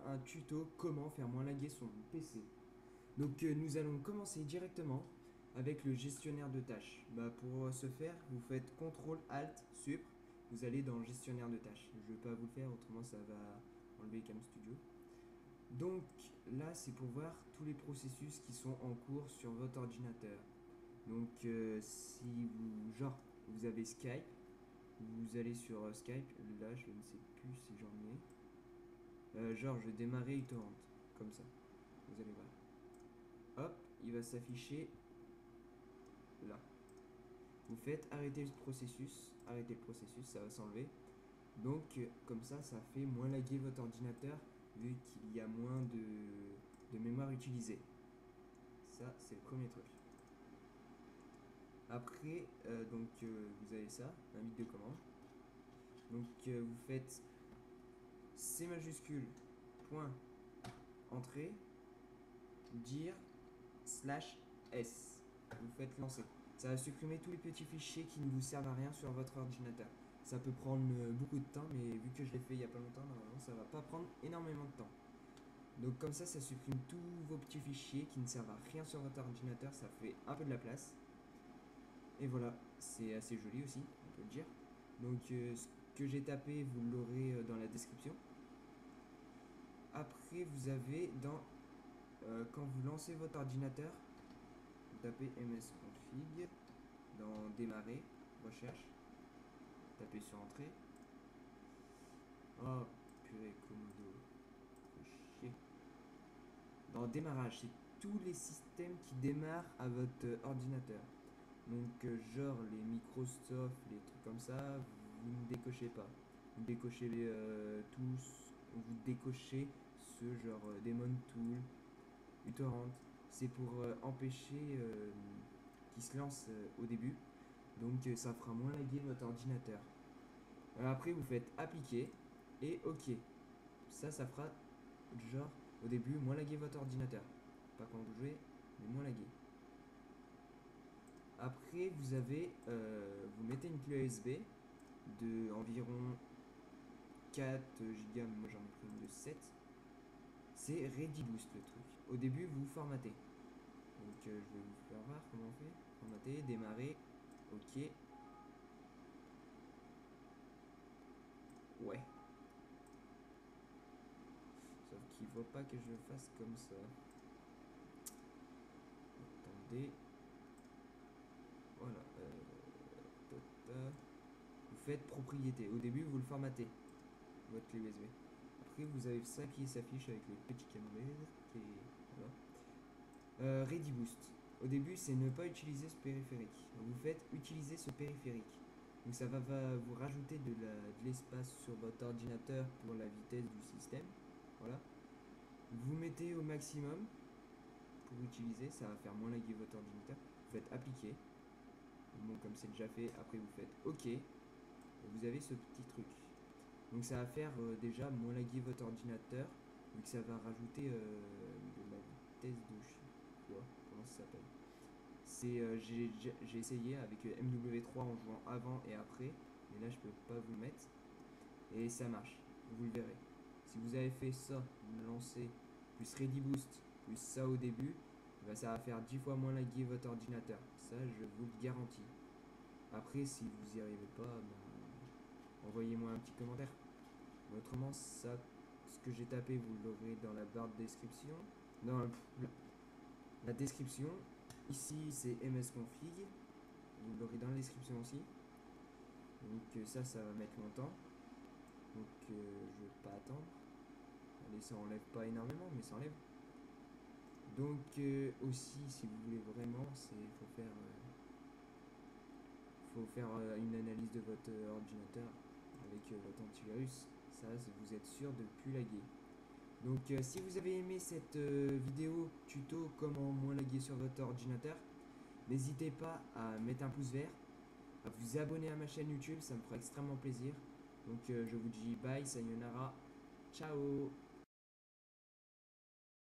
un tuto comment faire moins laguer son PC. Donc nous allons commencer directement avec le gestionnaire de tâches. Pour ce faire, vous faites CTRL ALT SUP, vous allez dans gestionnaire de tâches. Je ne vais pas vous le faire, autrement ça va enlever Cam Studio. Donc là, c'est pour voir tous les processus qui sont en cours sur votre ordinateur. Donc si vous, genre, vous avez Skype, vous allez sur Skype, là je ne sais plus si j'en ai. Genre je vais démarrer uTorrent, comme ça, vous allez voir. Hop, il va s'afficher là. Vous faites arrêter le processus, ça va s'enlever. Donc comme ça fait moins laguer votre ordinateur vu qu'il y a moins de mémoire utilisée. Ça c'est le premier truc. Après, vous avez ça, un bit de commande. Donc vous faites C majuscule, point, entrée, dire, slash S. Vous faites lancer. Ça va supprimer tous les petits fichiers qui ne vous servent à rien sur votre ordinateur. Ça peut prendre beaucoup de temps, mais vu que je l'ai fait il n'y a pas longtemps, normalement ça va pas prendre énormément de temps. Donc comme ça supprime tous vos petits fichiers qui ne servent à rien sur votre ordinateur, ça fait un peu de la place. Et voilà, c'est assez joli aussi, on peut le dire. Donc ce que j'ai tapé, vous l'aurez dans la description. Après, vous avez quand vous lancez votre ordinateur, vous tapez msconfig, dans démarrer, recherche, tapez sur entrée. Oh, purée, Komodo, chier. Dans démarrage, c'est tous les systèmes qui démarrent à votre ordinateur. Donc, genre les Microsoft, les trucs comme ça, vous ne décochez pas. Vous décochez tous, vous décochez ce genre Daemon Tool, uTorrent. C'est pour empêcher qu'il se lance au début. Donc, ça fera moins laguer votre ordinateur. Après, vous faites appliquer et OK. Ça fera genre au début moins laguer votre ordinateur. Pas quand vous jouez, mais moins laguer. Après, vous mettez une clé USB de environ 4 Go, moi j'en ai pris une de 7. C'est ReadyBoost le truc. Au début, vous formatez. Donc je vais vous faire voir comment on fait. Formater, démarrer, OK. Ouais. Sauf qu'il ne faut pas que je le fasse comme ça. Attendez. Voilà. Vous faites propriété. Au début, vous le formatez, votre clé USB. Après, vous avez ça qui s'affiche avec les petits camembert. Voilà. ReadyBoost. Au début, c'est ne pas utiliser ce périphérique. Vous faites utiliser ce périphérique. Donc ça va vous rajouter de l'espace sur votre ordinateur pour la vitesse du système. Voilà. Vous mettez au maximum pour utiliser, ça va faire moins laguer votre ordinateur. Vous faites appliquer. Bon, comme c'est déjà fait, après vous faites OK. Et vous avez ce petit truc. Donc ça va faire déjà moins laguer votre ordinateur, vu que ça va rajouter de la vitesse de je sais quoi, comment ça s'appelle. J'ai essayé avec MW3 en jouant avant et après, mais là je peux pas vous le mettre. Et ça marche, vous le verrez. Si vous avez fait ça, vous me lancez, plus ReadyBoost, plus ça au début, ça va faire 10 fois moins laguer votre ordinateur. Ça, je vous le garantis. Après, si vous n'y arrivez pas, envoyez-moi un petit commentaire. Autrement, ça, ce que j'ai tapé, vous l'aurez dans la barre de description. Dans la description. Ici, c'est msconfig. Vous l'aurez dans la description aussi. Donc ça va mettre longtemps. Donc je vais pas attendre. Allez, ça enlève pas énormément, mais ça enlève. Donc aussi, si vous voulez vraiment, faut faire une analyse de votre ordinateur avec votre antivirus. Ça, vous êtes sûr de plus laguer. Donc si vous avez aimé cette vidéo tuto comment moins laguer sur votre ordinateur, n'hésitez pas à mettre un pouce vert, à vous abonner à ma chaîne YouTube, ça me fera extrêmement plaisir. Donc je vous dis bye, sayonara, ciao.